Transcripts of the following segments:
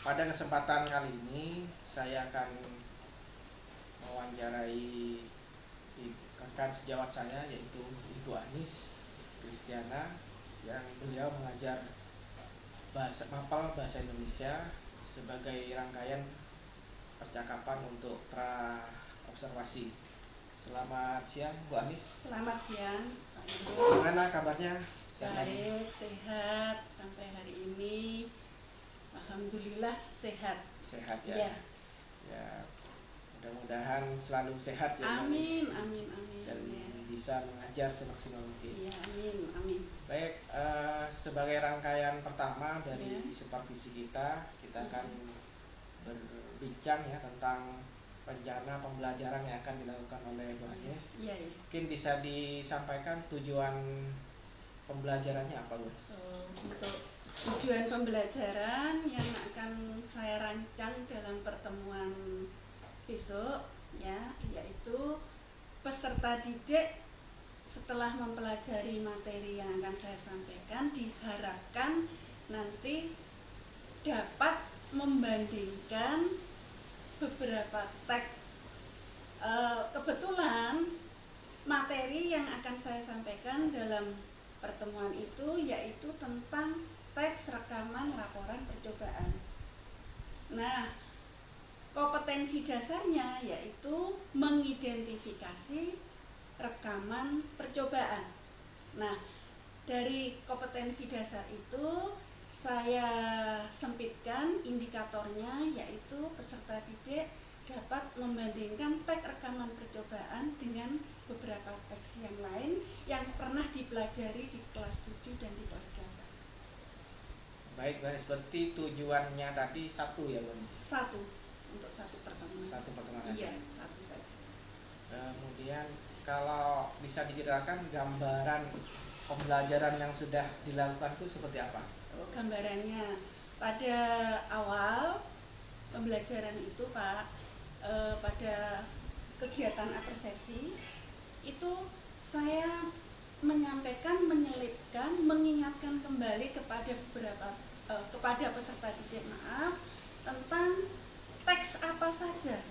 Pada kesempatan kali ini saya akan mewawancarai rekan sejawat saya, yaitu Ibu Anis Kristiana, yang beliau mengajar mapel bahasa Indonesia sebagai rangkaian percakapan untuk pra observasi. Selamat siang Bu Anis. Selamat siang. Bagaimana kabarnya? Baik, sehat sampai hari ini. Alhamdulillah sehat. Sehat ya. Iya. Ya, mudah-mudahan selalu sehat ya. Amin, amin, amin. Dan Ya. bisa mengajar semaksimal mungkin. Iya, amin, amin. Baik, sebagai rangkaian pertama dari Ya. supervisi kita akan berbincang ya tentang rencana pembelajaran yang akan dilakukan oleh Bu Anis. Iya, iya. Mungkin bisa disampaikan tujuan pembelajarannya apa, Bu? Untuk tujuan pembelajaran yang akan saya rancang dalam pertemuan besok ya, yaitu peserta didik setelah mempelajari materi yang akan saya sampaikan diharapkan nanti dapat membandingkan beberapa teks. Kebetulan materi yang akan saya sampaikan dalam pertemuan itu yaitu tentang teks rekaman laporan percobaan. Nah, kompetensi dasarnya yaitu mengidentifikasi rekaman percobaan. Nah, dari kompetensi dasar itu saya sempitkan indikatornya, yaitu peserta didik dapat membandingkan teks rekaman percobaan dengan beberapa teks yang lain yang pernah dipelajari di kelas 7 dan di kelas 8. Baik, Bu Anis, seperti tujuannya tadi satu ya, Bu Anis? Satu, untuk satu pertemuan. Satu pertemuan. Iya, satu saja. Kemudian kalau bisa diceritakan gambaran pembelajaran yang sudah dilakukan itu seperti apa? Gambarannya pada awal pembelajaran itu Pak, pada kegiatan apersepsi itu saya menyampaikan, menyelipkan, mengingatkan kembali kepada kepada peserta didik tentang teks apa saja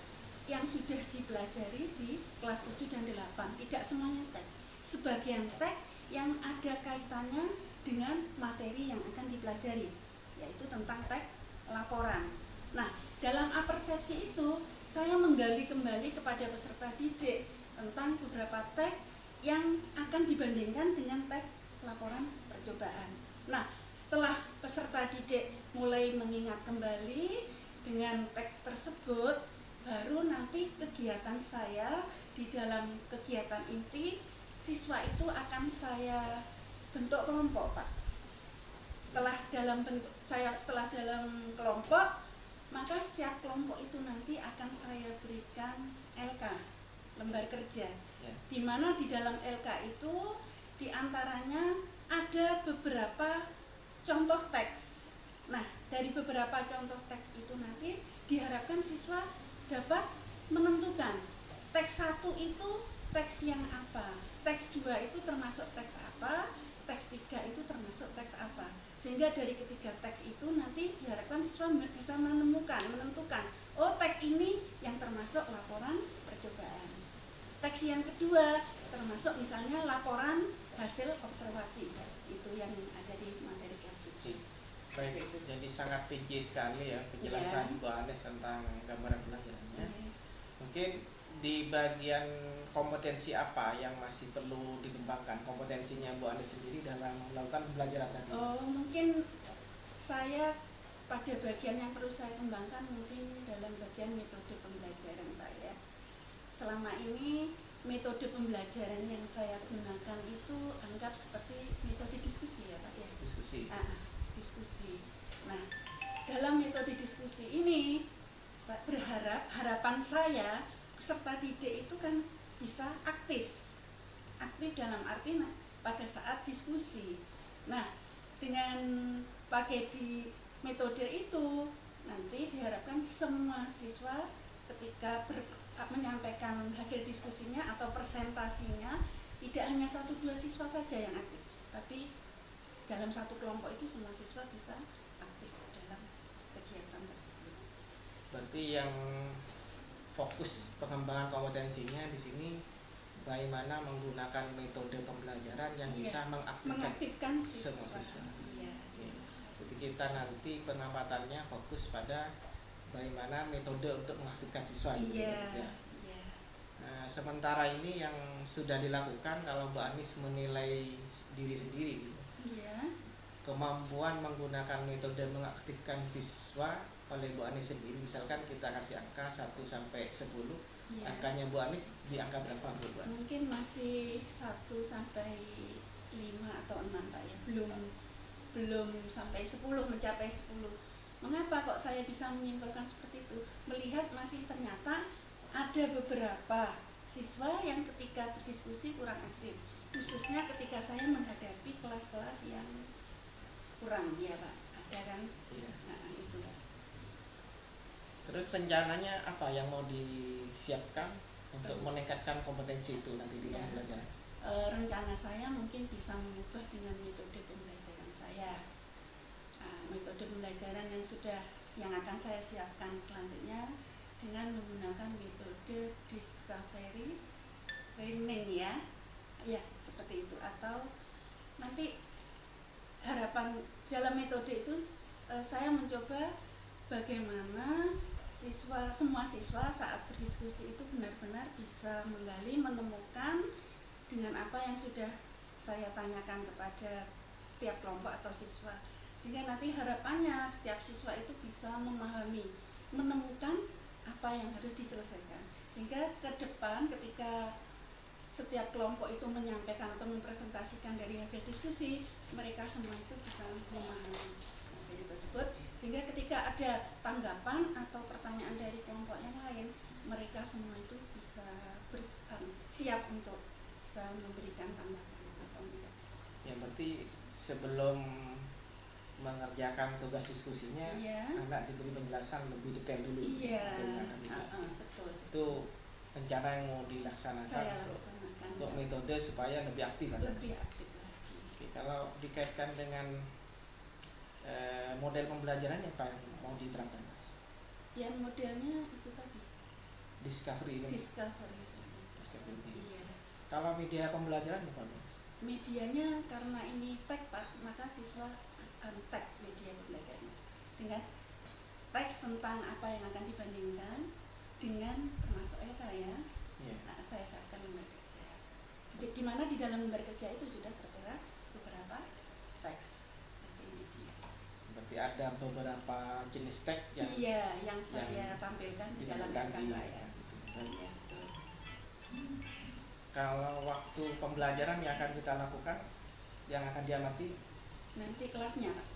yang sudah dipelajari di kelas 7 dan 8. Tidak semuanya teks, sebagian teks yang ada kaitannya dengan materi yang akan dipelajari, yaitu tentang teks laporan. Nah, dalam apersepsi itu saya menggali kembali kepada peserta didik tentang beberapa teks yang akan dibandingkan dengan teks laporan percobaan. Nah, setelah peserta didik mulai mengingat kembali dengan teks tersebut, baru nanti kegiatan saya di dalam kegiatan inti siswa itu akan saya bentuk kelompok, Pak. Setelah dalam kelompok, maka setiap kelompok itu nanti akan saya berikan LK, lembar kerja, Ya. di mana di dalam LK itu diantaranya ada beberapa contoh teks. Nah, dari beberapa contoh teks itu nanti diharapkan siswa dapat menentukan teks 1 itu teks yang apa, teks 2 itu termasuk teks apa, teks 3 itu termasuk teks apa. Sehingga dari ketiga teks itu nanti diharapkan siswa bisa menentukan, oh teks ini yang termasuk laporan percobaan. Teks yang kedua termasuk misalnya laporan hasil observasi, itu yang ada di materi kelas 7. Baik, itu jadi sangat rinci sekali ya penjelasan Bu Anis tentang gambaran pelajarannya. Mungkin di bagian kompetensi apa yang masih perlu dikembangkan, kompetensinya Bu Anis sendiri dalam melakukan pembelajaran tadi? Mungkin saya pada bagian yang perlu saya kembangkan mungkin dalam bagian metode pembelajaran, Pak ya. Selama ini metode pembelajaran yang saya gunakan itu anggap seperti metode diskusi ya, Pak ya. Diskusi. Diskusi. Nah, dalam metode diskusi ini harapan saya peserta didik itu kan bisa aktif dalam arti pada saat diskusi. Nah, dengan pakai di metode itu nanti diharapkan semua siswa ketika menyampaikan hasil diskusinya atau presentasinya tidak hanya 1-2 siswa saja yang aktif, tapi dalam satu kelompok itu semua siswa bisa aktif dalam kegiatan tersebut. Berarti yang fokus pengembangan kompetensinya di sini bagaimana menggunakan metode pembelajaran yang bisa mengaktifkan semua siswa. Iya. Jadi kita nanti pengamatannya fokus pada bagaimana metode untuk mengaktifkan siswa. Iya. Nah, sementara ini yang sudah dilakukan kalau Bu Anis menilai diri sendiri, iya, kemampuan menggunakan metode mengaktifkan siswa oleh Bu Anis sendiri, misalkan kita kasih angka 1 sampai 10, iya, angkanya Bu Anis di angka berapa Bu Anis? Mungkin masih 1 sampai 5 atau 6 Pak ya, belum sampai 10, mencapai 10. Mengapa kok saya bisa menyimpulkan seperti itu? Melihat masih ternyata ada beberapa siswa yang ketika berdiskusi kurang aktif, khususnya ketika saya menghadapi kelas-kelas yang kurang, ya Pak, ada kan? Iya. Nah, itu. Terus rencananya apa yang mau disiapkan untuk meningkatkan kompetensi itu nanti di pembelajaran? Rencana saya mungkin bisa mengubah dengan metode pembelajaran saya. Metode pembelajaran yang akan saya siapkan selanjutnya dengan menggunakan metode discovery learning ya, seperti itu. Atau nanti harapan dalam metode itu saya mencoba bagaimana semua siswa saat berdiskusi itu benar-benar bisa menggali, menemukan dengan apa yang sudah saya tanyakan kepada tiap kelompok atau siswa, sehingga nanti harapannya setiap siswa itu bisa memahami, menemukan apa yang harus diselesaikan, sehingga ke depan ketika setiap kelompok itu menyampaikan atau mempresentasikan dari hasil diskusi, mereka semua itu bisa memahami materi tersebut, sehingga ketika ada tanggapan atau pertanyaan dari kelompok yang lain, mereka semua itu bisa siap untuk bisa memberikan tanggapan atau enggak. Ya, berarti sebelum mengerjakan tugas diskusinya, anak diberi penjelasan lebih detail dulu. Betul. Itu rencana yang mau dilaksanakan untuk metode supaya lebih aktif. Lebih aktif lagi. Oke, kalau dikaitkan dengan model pembelajarannya apa yang mau diterapkan? Yang modelnya itu tadi. Discovery. Iya. Kalau media pembelajaran apa? Medianya karena ini teks Pak, maka siswa teks media pembelajarannya dengan teks tentang apa yang akan dibandingkan dengan termasuk saya siapkan lembar kerja. Di mana di dalam lembar kerja itu sudah tertera beberapa teks seperti media. Berarti ada beberapa jenis teks yang saya tampilkan di dalam kerja saya. Iya, betul. Kalau waktu pembelajaran yang akan kita lakukan, yang akan diamati nanti kelasnya Pak.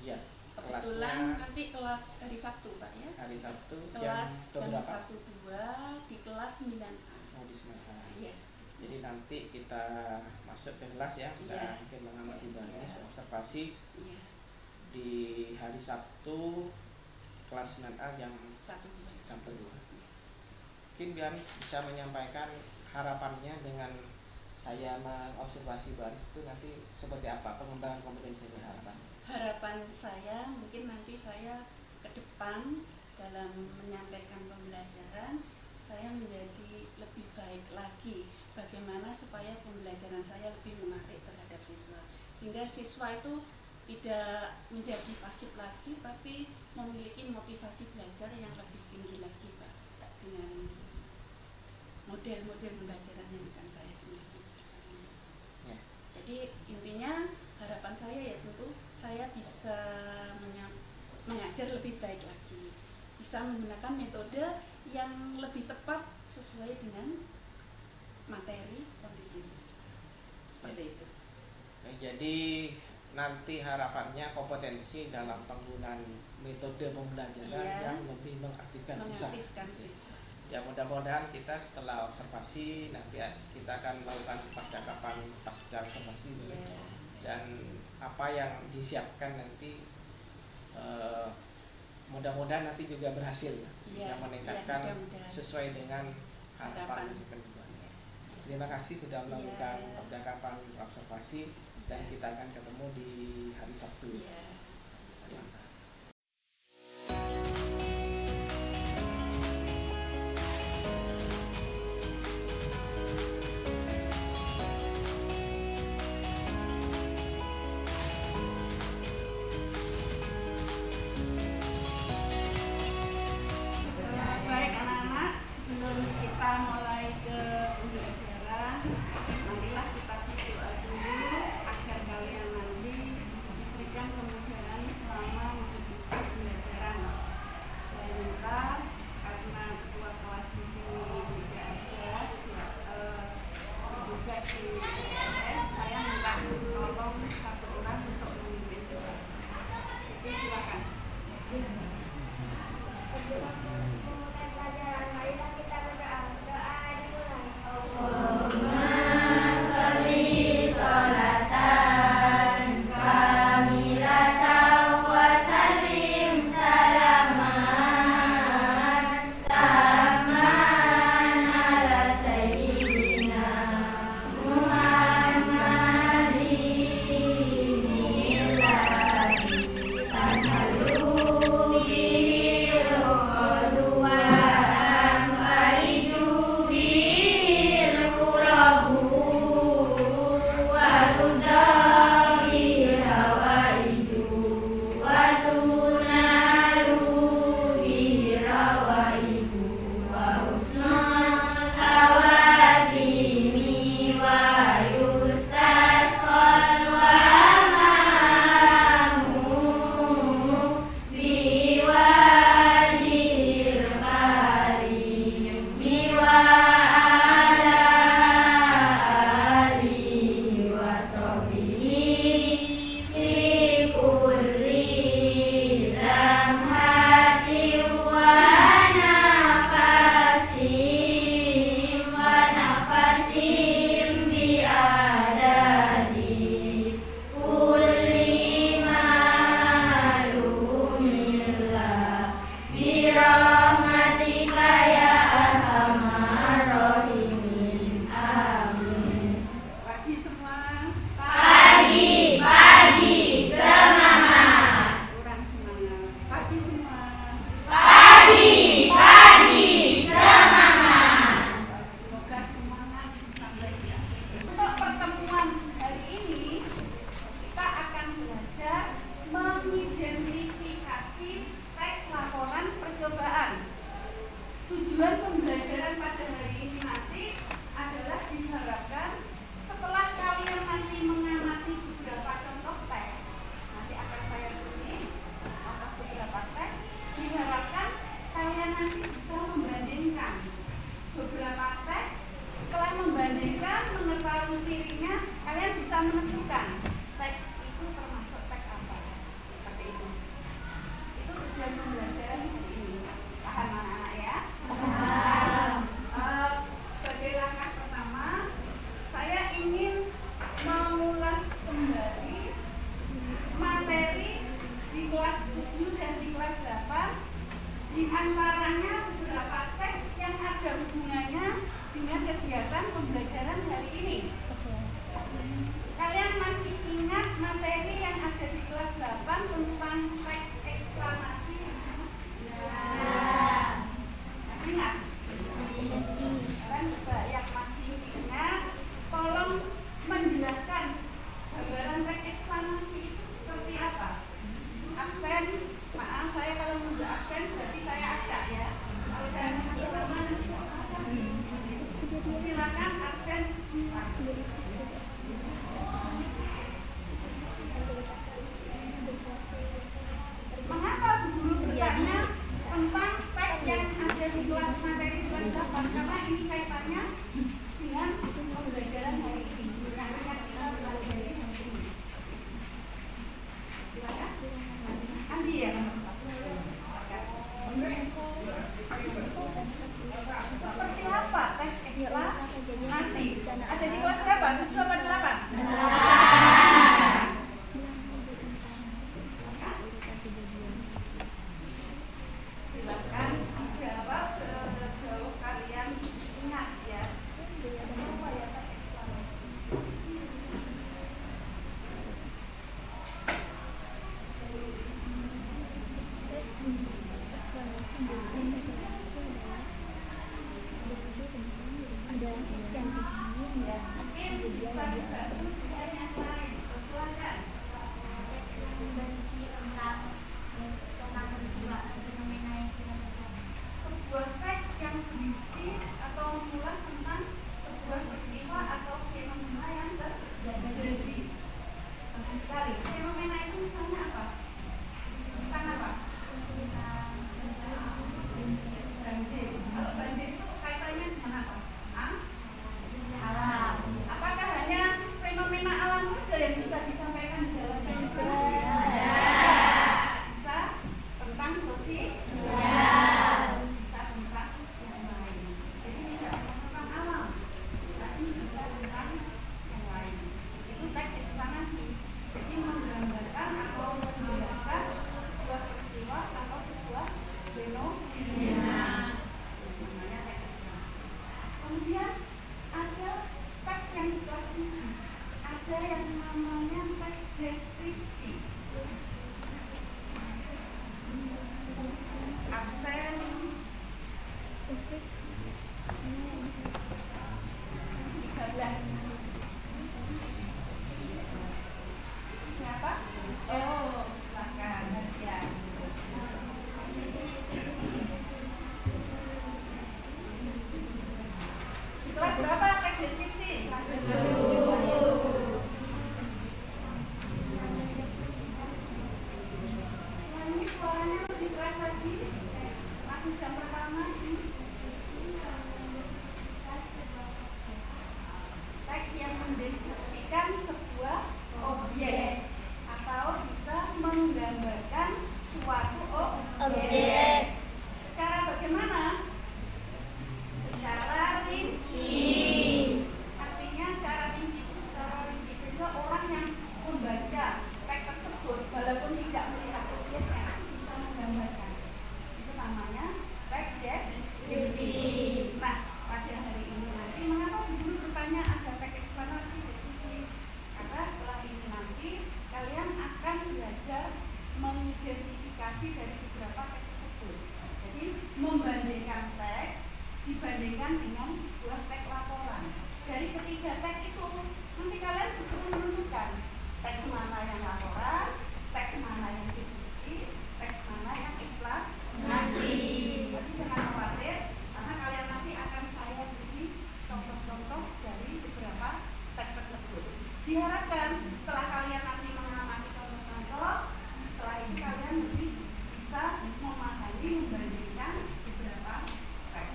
Iya. Kebetulan nanti kelas hari Sabtu Pak ya. Hari Sabtu kelas jam berapa? 1-2 di kelas 9A. Oh, di 9A. Iya. Jadi nanti kita masuk ke kelas ya, kita mungkin mengamati baris, observasi. Iya. Di hari Sabtu kelas 9A jam 1-2. Mungkin Biaris bisa menyampaikan harapannya dengan saya mengobservasi baris itu nanti seperti apa pengembangan kompetensi harapan? Harapan saya mungkin nanti saya ke depan dalam menyampaikan pembelajaran saya menjadi lebih baik lagi, bagaimana supaya pembelajaran saya lebih menarik terhadap siswa, sehingga siswa itu tidak menjadi pasif lagi tapi memiliki motivasi belajar yang lebih tinggi lagi Pak, dengan model-model pembelajaran yang akan saya gunakan. Ya. Jadi intinya harapan saya ya tentu saya bisa mengajar lebih baik lagi, bisa menggunakan metode yang lebih tepat sesuai dengan materi kondisi siswa, seperti itu. Jadi nanti harapannya kompetensi dalam penggunaan metode pembelajaran yang lebih mengaktifkan siswa. Ya, mudah-mudahan kita setelah observasi nanti kita akan melakukan percakapan pasca observasi dan apa yang disiapkan nanti mudah-mudahan nanti juga berhasil sehingga meningkatkan sesuai dengan harapan. Terima kasih sudah melakukan percakapan observasi dan kita akan ketemu di hari Sabtu. silakan coba yang masih ingat, tolong menjelaskan gambaran teks eksplanasi itu seperti apa. Absen, maaf saya kalau nunggu absen berarti saya acak ya. Kalau saya silakan absen. Mengapa guru bertanya tentang teks yang ada di kelas materi kelas 8? Karena ini kaitannya dengan pembelajaran hari ini. Silakan. Andi ya. Seperti apa teks eksplanasi? Ada di kelas berapa? 7 atau 8? Silakan dijawab sejauh kalian ingat ya. Apa ya teks eksplanasi? Ada yang di sini Ya, mungkin bisa dibantu dengan yang lain. Silakan. Sebuah teks yang berisi atau mengulas tentang sebuah peristiwa atau fenomena yang terjadi. Bagus sekali. Fenomena itu misalnya apa? Tentang apa? Banjir. Kalau banjir itu kaitannya dengan apa? Alam. Apakah hanya fenomena alam saja yang bisa disampaikan di dalam bisa tentang sosial, bisa tentang yang lain. Jadi tidak tentang alam, tapi bisa tentang yang lain. Itu teks eksplanasi. Jadi menggambarkan atau menjelaskan sebuah peristiwa atau sebuah fenomena. Namanya teks eksplanasi. Kemudian ada teks yang di kelas 7. Ada yang namanya teks deskripsi. Absen. deskripsi. 13. Siapa? Oh, silakan. Ya. Di kelas berapa teks deskripsi? Kelas 7. Ini suaranya lebih keras lagi. Masih jam pertama ini. Teks yang mendeskripsikan sebuah objek atau bisa menggambarkan suatu objek. Secara bagaimana? Secara rinci. Artinya secara rinci sehingga orang yang membaca teks tersebut walaupun tidak melihat objeknya bisa menggambarkan. Itu namanya teks deskripsi. Nah, pada hari ini nanti mengapa guru bertanya ada teks eksplanasi di sini? Karena setelah ini nanti kalian akan belajar mengidentifikasi dari beberapa teks tersebut. Jadi membandingkan teks dibandingkan dengan sebuah teks laporan. Dari ketiga teks itu nanti kalian perlu menentukan teks mana yang laporan, teks mana yang deskripsi, teks mana yang eksplanasi. Tapi jangan khawatir karena kalian nanti akan saya beri contoh-contoh dari beberapa teks tersebut. Diharapkan setelah kalian nanti mengamati contoh-contoh, setelah ini kalian lebih bisa memahami membandingkan beberapa teks.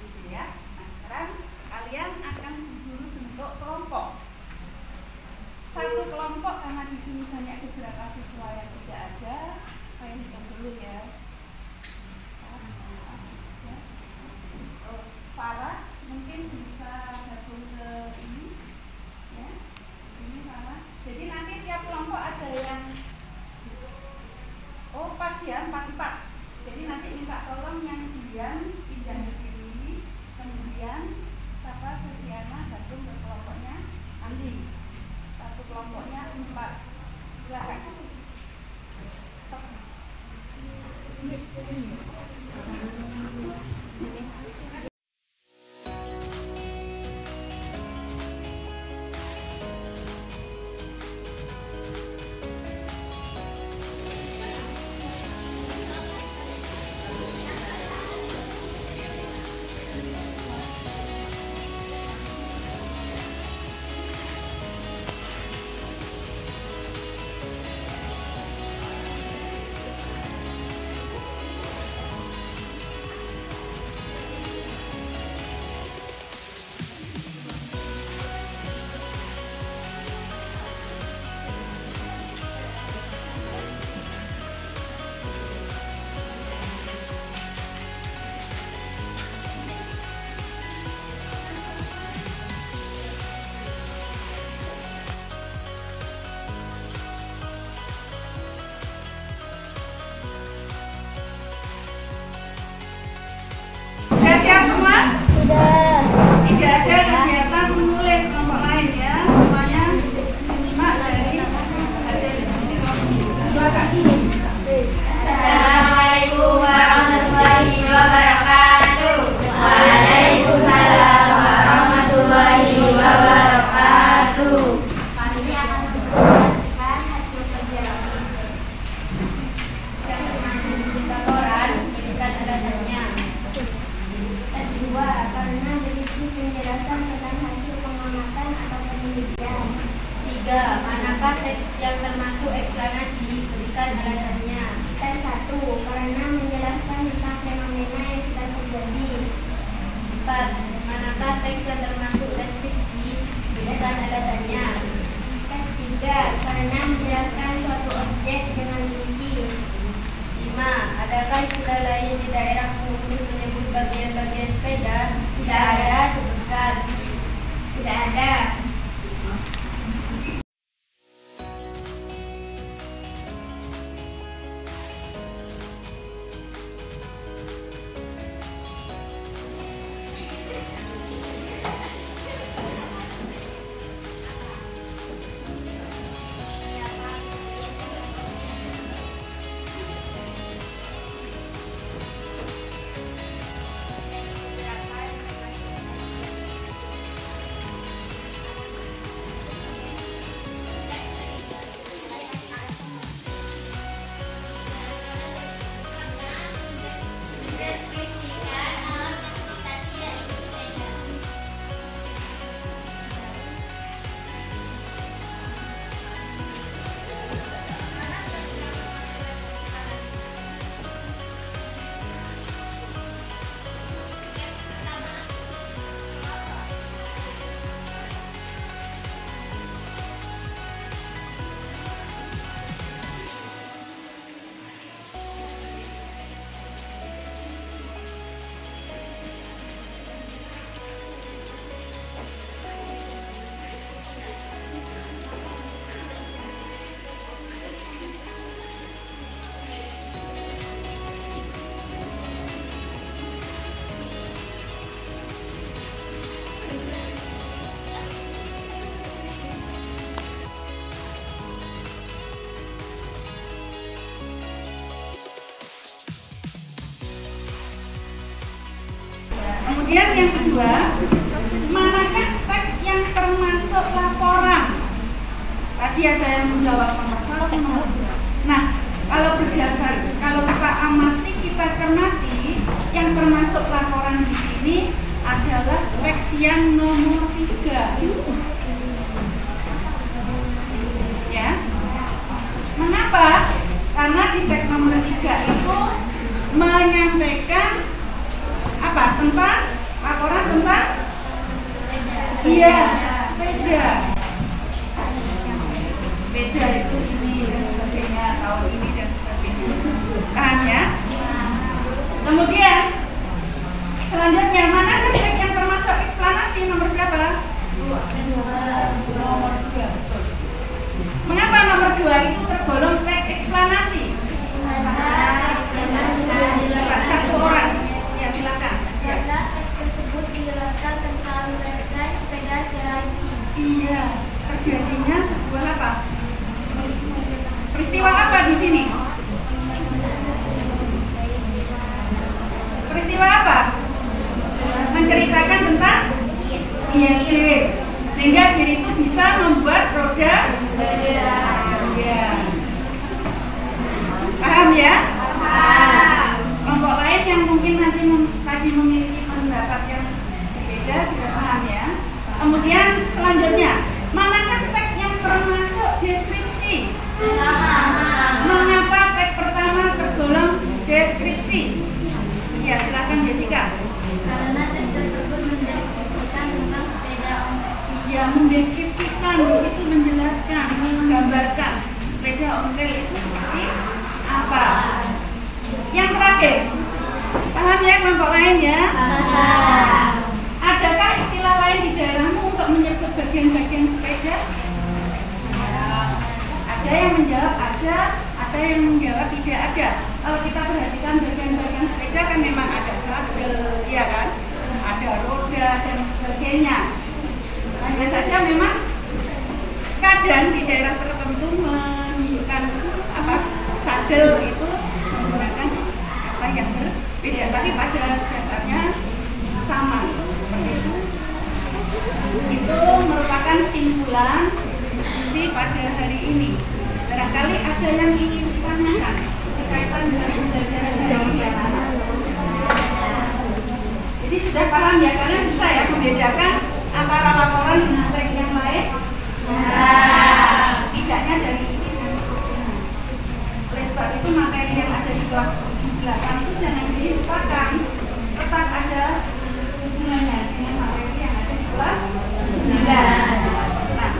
Gitu ya. Nah, sekarang kalian akan diburu bentuk kelompok. Satu kelompok karena di sini banyak beberapa siswa yang tidak ada, saya hitung dulu ya. Farah mungkin bisa gabung ke ini, ya. Ini Farah. Jadi nanti tiap kelompok ada yang, oh pas ya 4-4. Jadi nanti minta tolong yang Dian pindah ke sini, kemudian Papa Sudiana gabung ke kelompoknya Andi. Satu kelompoknya 4. Silakan. Ini 3. Manakah teks yang termasuk eksplanasi? Berikan alasannya. Tes 1. Karena menjelaskan tentang fenomena yang sedang terjadi. 4. Manakah teks yang termasuk deskripsi? Berikan alasannya. Tes 3. Karena menjelaskan suatu objek dengan rinci. 5. Adakah istilah lain di daerahmu untuk menyebut bagian-bagian sepeda? Tidak ada, sebutkan. Tidak ada. Kemudian yang kedua, manakah teks yang termasuk laporan? Tadi ada yang menjawab nomor 1, nomor 2. Nah, kalau kita amati, kita cermati, yang termasuk laporan di sini adalah teks yang nomor 3. Ya. Mengapa? Karena di teks nomor 3 itu menyampaikan apa? Tentang laporan tentang sepeda. Sepeda itu ini dan sebagainya, tahun ini dan sebagainya. Paham ya? Kemudian selanjutnya, mana teks yang termasuk eksplanasi? Nomor berapa? Nomor 2. Mengapa nomor 2 itu tergolong teks eksplanasi? Satu orang. Ya, silakan. Karena teks tersebut menjelaskan tentang desain sepeda secara rinci. Iya, terjadinya sebuah apa? Peristiwa apa di sini? Peristiwa apa? Menceritakan tentang gear. Sehingga gear itu bisa membuat roda ya. Paham ya? Kelompok lain yang mungkin nanti tadi memiliki pendapat yang berbeda sudah paham ya. Kemudian selanjutnya, manakah teks yang termasuk deskripsi? Mengapa teks pertama tergolong deskripsi? Ya, silakan Jessica. Karena teks tersebut mendeskripsikan tentang sepeda ontel. Ya, mendeskripsikan, di situ menjelaskan, menggambarkan sepeda ontel itu seperti apa. Yang terakhir, paham ya kelompok lain ya? Adakah istilah lain di daerahmu untuk menyebut bagian-bagian sepeda? Ada yang menjawab ada yang menjawab tidak ada. Kalau kita perhatikan bagian-bagian sepeda kan memang ada sadel, ya kan? Ada roda dan sebagainya. Hanya saja memang kadang di daerah tertentu menunjukkan apa sadel itu menggunakan kata yang berbeda, tapi pada dasarnya sama seperti itu. Itu merupakan simpulan diskusi pada hari ini. Barangkali ada yang ingin ditanyakan berkaitan dengan pembelajaran hari ini. Jadi sudah paham ya, kalian bisa ya membedakan antara laporan dengan teks yang lain? kelas 8 itu jangan dilupakan, tetap ada hubungannya dengan materi yang ada di kelas 9. Nah,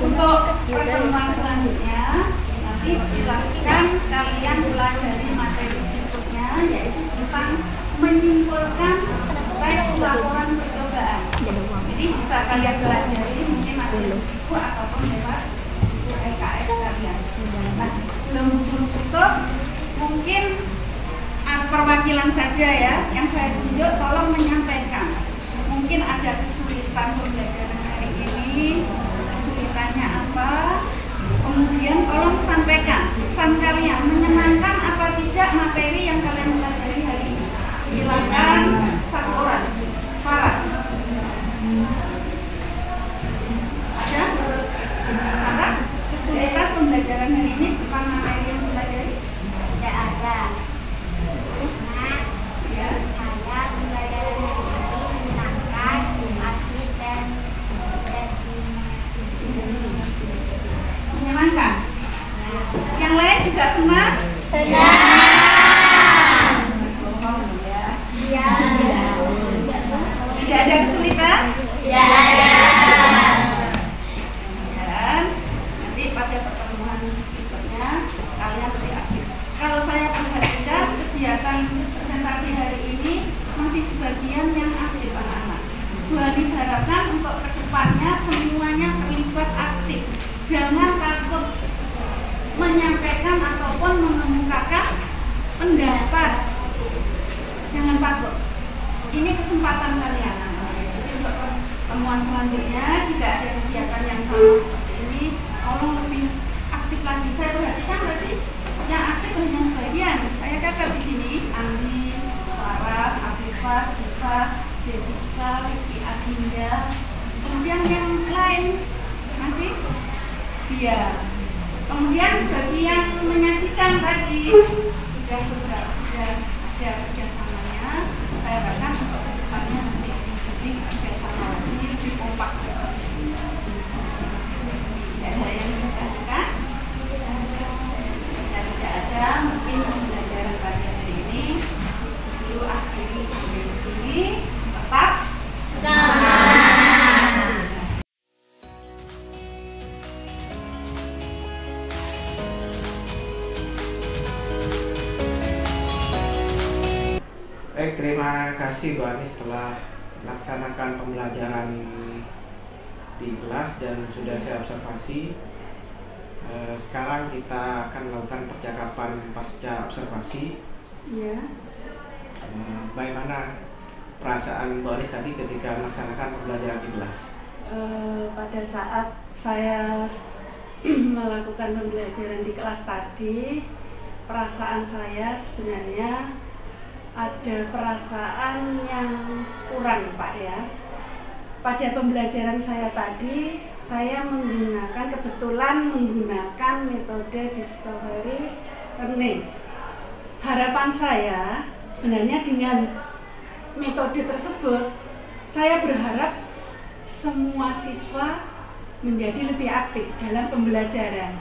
untuk pertemuan selanjutnya nanti silakan kalian pelajari materi berikutnya, yaitu tentang menyimpulkan teks laporan percobaan. Jadi bisa kalian pelajari mungkin ada di buku ataupun lewat LKS kalian. Nah, sebelum tutup, mungkin perwakilan saja ya yang saya tunjuk, tolong menyampaikan. Mungkin ada kesulitan pembelajaran hari ini, kesulitannya apa? Kemudian tolong sampaikan pesan kalian, menyenangkan apa tidak materi yang kalian pelajari hari ini. Silakan satu orang. Farah. Ada? Apa? Kesulitan pembelajaran hari ini tentang materi yang pelajari? Tidak ada. Ya. Saya pembelajaran hari ini menyenangkan, asik dan Menyenangkan. Yang lain juga senang? senang. Ya. Tidak ada kesulitan? Tidak ada. Dan nanti pada pertemuan berikutnya kalian lebih aktif. Kalau saya perhatikan kegiatan presentasi hari ini masih sebagian yang aktif anak-anak. Bu Hanis harapkan untuk kedepannya semuanya terlibat aktif. Jangan takut menyampaikan ataupun mengemukakan pendapat. Jangan takut. Ini kesempatan kalian. Jadi untuk pertemuan selanjutnya jika ada kegiatan yang sama seperti ini, tolong lebih aktif lagi. Saya perhatikan tadi yang aktif hanya sebagian. Saya catat di sini Andi, Farah, Afifah, Diva, Jessica, Rizky Adinda. Kemudian yang lain masih dia. Kemudian bagi yang menyajikan tadi sudah beberapa sudah ada kerjasamanya. Saya harapkan untuk kedepannya nanti lebih kerjasama ini lebih kompak. Tidak ada yang dikatakan. Dan tidak ada mungkin pembelajaran pada hari ini. Dulu akhiri sampai di sini. Tetap Baik, terima kasih Bu Hanis telah melaksanakan pembelajaran di kelas dan sudah saya observasi. Sekarang kita akan melakukan percakapan pasca observasi. ya. Bagaimana perasaan Bu Hanis tadi ketika melaksanakan pembelajaran di kelas? Pada saat saya melakukan pembelajaran di kelas tadi, perasaan saya sebenarnya ada perasaan yang kurang, Pak ya. Pada pembelajaran saya tadi, saya kebetulan menggunakan metode discovery learning. Harapan saya sebenarnya dengan metode tersebut, saya berharap semua siswa menjadi lebih aktif dalam pembelajaran.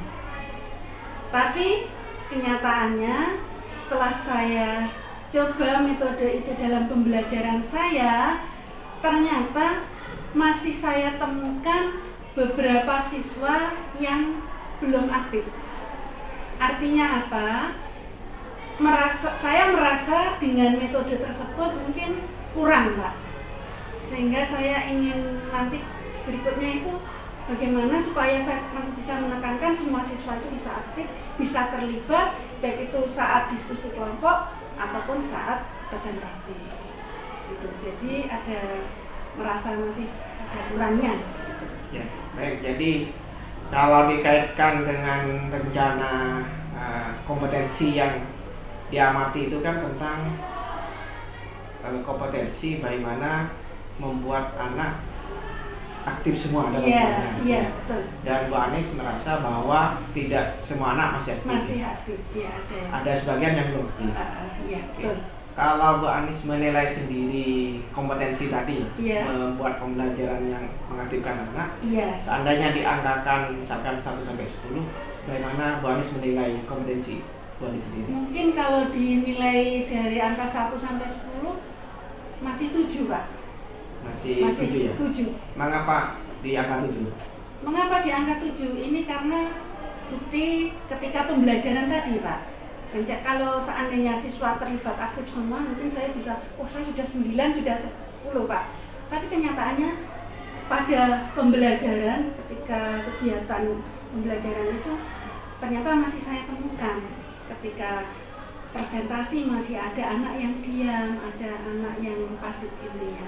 Tapi kenyataannya setelah saya coba metode itu dalam pembelajaran saya, ternyata masih saya temukan beberapa siswa yang belum aktif. Artinya apa? Saya merasa dengan metode tersebut mungkin kurang, Pak. Sehingga saya ingin nanti berikutnya itu bagaimana supaya saya bisa menekankan semua siswa itu bisa aktif, bisa terlibat, baik itu saat diskusi kelompok ataupun saat presentasi. Gitu. Jadi ada merasa masih ada kurangnya. Gitu. Ya, baik. Jadi kalau dikaitkan dengan rencana kompetensi yang diamati itu kan tentang kompetensi bagaimana membuat anak aktif semua dalam Iya, belajar. betul. Dan Bu Hanis merasa bahwa tidak semua anak masih aktif. Masih aktif, ya ada. Ada sebagian yang belum aktif. Iya, betul. Kalau Bu Hanis menilai sendiri kompetensi tadi, Iya. membuat pembelajaran yang mengaktifkan anak, Iya. seandainya diangkakan misalkan 1 sampai 10, bagaimana Bu Hanis menilai kompetensi? Bu Anies sendiri? Mungkin kalau dinilai dari angka 1 sampai 10 masih 7 Pak. Masih 7 ya? 7. Mengapa di angka 7? Mengapa di angka 7? Ini karena bukti ketika pembelajaran tadi Pak. Kalau seandainya siswa terlibat aktif semua, mungkin saya bisa, saya sudah 9, sudah 10 Pak. Tapi kenyataannya pada pembelajaran, ketika kegiatan pembelajaran itu ternyata masih saya temukan ketika presentasi masih ada anak yang diam, ada anak yang pasif intinya.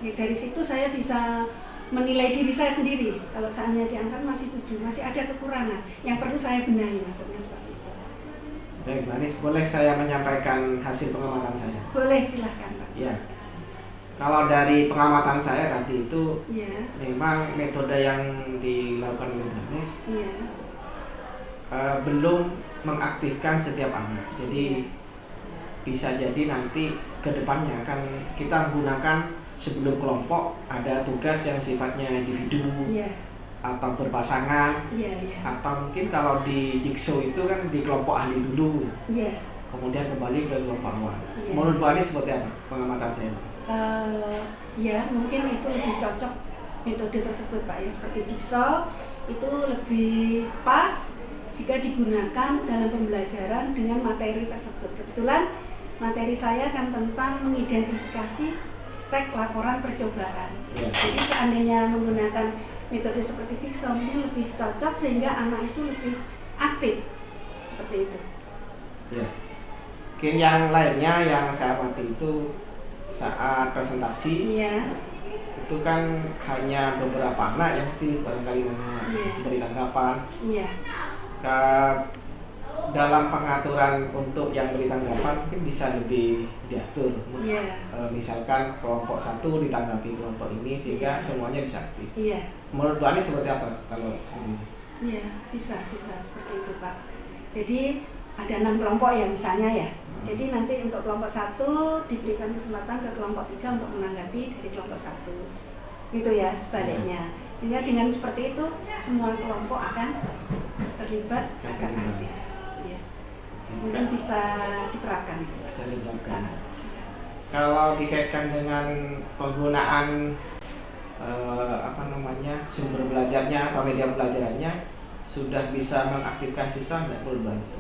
Dari situ saya bisa menilai diri saya sendiri. Kalau seandainya diangkat masih 7, masih ada kekurangan yang perlu saya benahi, maksudnya seperti itu. Baik, Mbak Anies, boleh saya menyampaikan hasil pengamatan saya? Boleh, silahkan Pak. Ya. Kalau dari pengamatan saya tadi itu, Iya. memang metode yang dilakukan oleh Mbak Anies Iya. belum mengaktifkan setiap anak. Jadi bisa jadi nanti ke depannya kan kita menggunakan sebelum kelompok ada tugas yang sifatnya individu Iya. atau berpasangan, Iya, iya. atau mungkin kalau di jigsaw itu kan di kelompok ahli dulu, Iya. kemudian kembali ke kelompok awal. Iya. Menurut Bu Anies seperti apa pengamatan saya? Ya mungkin itu lebih cocok metode tersebut Pak ya, seperti jigsaw itu lebih pas jika digunakan dalam pembelajaran dengan materi tersebut. Kebetulan materi saya kan tentang mengidentifikasi teks laporan percobaan. Ya. Jadi seandainya menggunakan metode seperti jigsaw ini lebih cocok sehingga anak itu lebih aktif seperti itu. Ya. Mungkin yang lainnya yang saya amati itu saat presentasi, Iya. itu kan hanya beberapa anak yang barangkali Iya. memberi tanggapan. Iya. Dalam pengaturan untuk yang beri tanggapan mungkin bisa lebih diatur. Iya. Misalkan kelompok 1 ditanggapi kelompok ini sehingga semuanya bisa aktif. Iya. Menurut Bu Anies seperti apa kalau seperti ini? Iya, bisa seperti itu Pak. Jadi ada 6 kelompok ya misalnya ya. Jadi nanti untuk kelompok 1 diberikan kesempatan ke kelompok 3 untuk menanggapi dari kelompok 1. Gitu ya sebaliknya. Sehingga dengan seperti itu semua kelompok akan terlibat, akan aktif. Iya. Mungkin bisa diterapkan itu Pak. Bisa diterapkan. Bisa. Kalau dikaitkan dengan penggunaan sumber belajarnya atau media pelajarannya sudah bisa mengaktifkan siswa nggak menurut Bu Anies?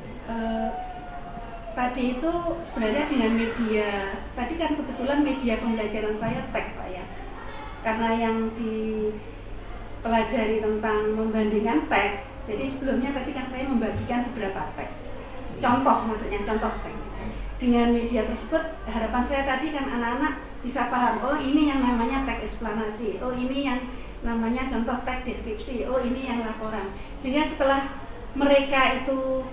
Tadi itu sebenarnya dengan media, tadi kan kebetulan media pembelajaran saya teks Pak ya, karena yang dipelajari tentang membandingkan teks, jadi sebelumnya tadi kan saya membagikan beberapa teks, contoh maksudnya contoh teks. Dengan media tersebut harapan saya tadi kan anak-anak bisa paham, oh ini yang namanya teks eksplanasi, oh ini yang namanya contoh teks deskripsi, oh ini yang laporan. Sehingga setelah mereka itu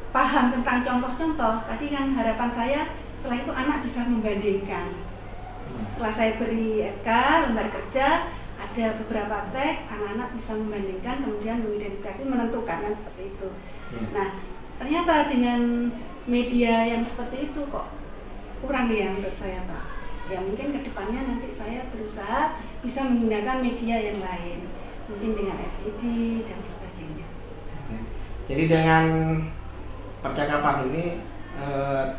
paham tentang contoh-contoh, tadi kan harapan saya setelah itu anak bisa membandingkan. Setelah saya beri FK, lembar kerja, ada beberapa teks, anak-anak bisa membandingkan, kemudian mengidentifikasi, menentukan kan seperti itu. Nah, ternyata dengan media yang seperti itu kok kurang ya menurut saya Pak. Ya mungkin kedepannya nanti saya berusaha bisa menggunakan media yang lain, mungkin dengan LCD dan sebagainya. Jadi dengan percakapan ini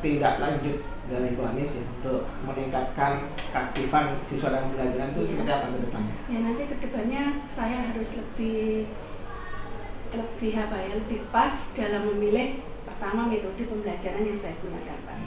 tidak lanjut dari Bu Anies ya, untuk meningkatkan keaktifan siswa dalam pembelajaran itu seperti apa ke depannya? Ya nanti kedepannya saya harus lebih pas dalam memilih pertama metode pembelajaran yang saya gunakan Pak.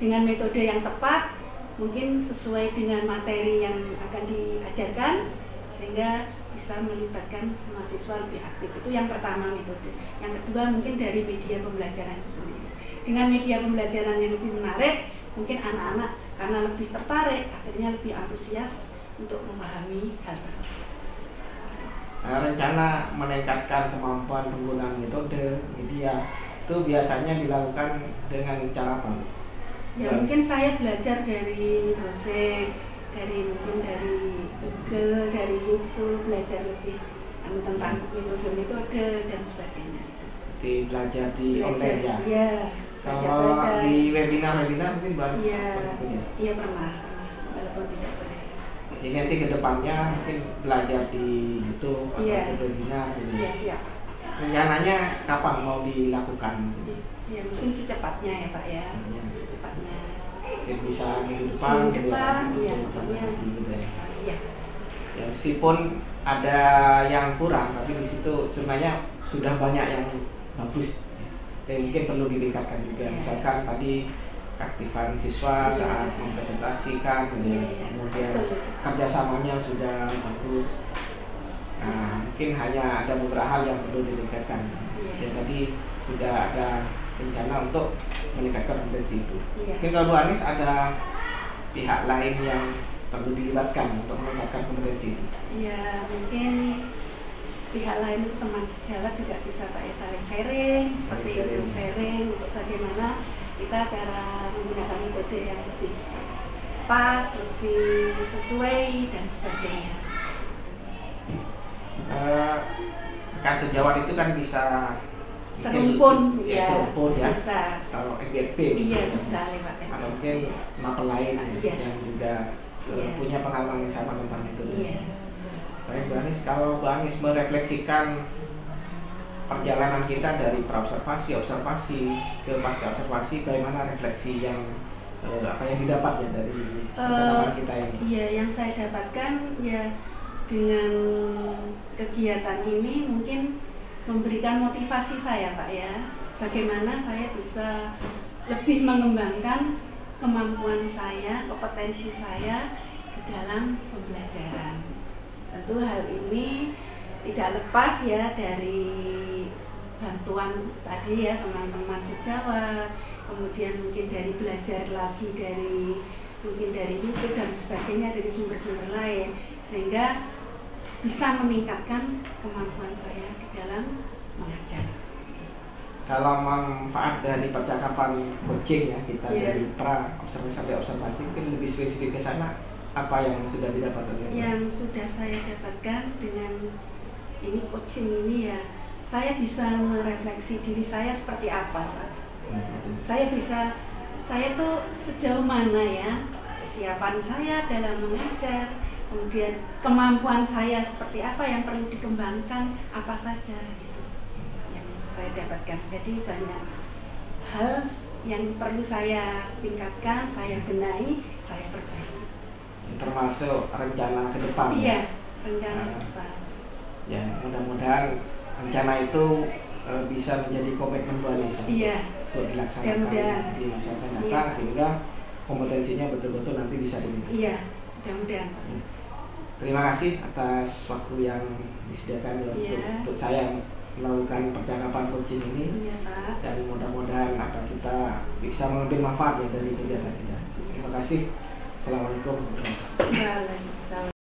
Dengan metode yang tepat, mungkin sesuai dengan materi yang akan diajarkan, sehingga bisa melibatkan semua siswa lebih aktif. Itu yang pertama metode. Yang kedua mungkin dari media pembelajaran itu sendiri. Dengan media pembelajaran yang lebih menarik, mungkin anak-anak karena lebih tertarik, akhirnya lebih antusias untuk memahami hal tersebut. Rencana meningkatkan kemampuan penggunaan metode media itu biasanya dilakukan dengan cara apa? Ya mungkin saya belajar dari dosen, mungkin dari Google, dari YouTube, belajar lebih tentang metode dan sebagainya. Jadi belajar di online ya? Iya. Kalau di webinar mungkin baru Iya pernah, walaupun tidak sering. Jadi nanti ke depannya mungkin belajar di YouTube atau webinar. Iya siap. rencananya kapan mau dilakukan? Ya mungkin secepatnya ya Pak ya, Ya. secepatnya. Mungkin bisa minggu depan, Minggu depan, iya, untuk iya. gitu ya. Iya. Ya, meskipun ada yang kurang, tapi di situ sebenarnya sudah banyak yang bagus. Dan mungkin perlu ditingkatkan juga. Iya. Misalkan tadi keaktifan siswa Iya. saat mempresentasikan, Iya, iya. kemudian Betul. kerjasamanya sudah bagus. Nah, mungkin hanya ada beberapa hal yang perlu ditingkatkan. Iya. Dan tadi sudah ada rencana untuk meningkatkan kompetensi itu. Iya. Mungkin kalau Bu Anis ada pihak lain yang perlu dilibatkan untuk meningkatkan kompetensi itu. Ya mungkin pihak lain itu teman sejawat juga bisa Pak ya, saling sharing seperti itu, sharing untuk bagaimana kita cara menggunakan metode yang lebih pas, lebih sesuai dan sebagainya. Rekan sejawat itu kan bisa Serumpun ya, serumpun ya, bisa. atau FGP Iya bisa lewat itu. atau mungkin mapel lain Iya. yang juga Iya. punya pengalaman yang sama tentang itu. Iya. Baik Bu Anis, kalau Bu Anis merefleksikan perjalanan kita dari praobservasi, observasi ke pasca observasi, bagaimana refleksi yang apa yang didapat ya dari perjalanan kita ini? Iya, yang saya dapatkan ya dengan kegiatan ini mungkin memberikan motivasi saya Pak ya, bagaimana saya bisa lebih mengembangkan kemampuan saya, kompetensi saya di dalam pembelajaran. Tentu hal ini tidak lepas ya dari bantuan tadi ya teman-teman sejawat, kemudian mungkin dari belajar lagi dari mungkin dari YouTube dan sebagainya, dari sumber-sumber lain, sehingga bisa meningkatkan kemampuan saya di dalam mengajar. Kalau manfaat dari percakapan coaching ya kita Iya. dari pra observasi sampai observasi, mungkin lebih spesifik ke sana, apa yang sudah didapat oleh Yang sudah saya dapatkan dengan ini coaching ini ya, saya bisa merefleksi diri saya seperti apa Pak. Saya tuh sejauh mana ya kesiapan saya dalam mengajar, kemudian kemampuan saya seperti apa yang perlu dikembangkan, apa saja gitu yang saya dapatkan. Jadi banyak hal yang perlu saya tingkatkan, saya benahi, saya perbaiki. Termasuk rencana ke depan. Iya, rencana Nah. ke depan. Ya, mudah-mudahan rencana itu bisa menjadi komitmen Bu Anis Iya. untuk dilaksanakan Mudah-mudahan. di masa akan datang, Iya. sehingga kompetensinya betul-betul nanti bisa diminta. Iya, mudah-mudahan. Terima kasih atas waktu yang disediakan Iya. untuk saya melakukan percakapan coaching ini, Iya Pak. dan mudah-mudahan kita bisa mengambil manfaat ya dari kegiatan kita. Terima kasih. Assalamualaikum warahmatullahi wabarakatuh. Waalaikumsalam.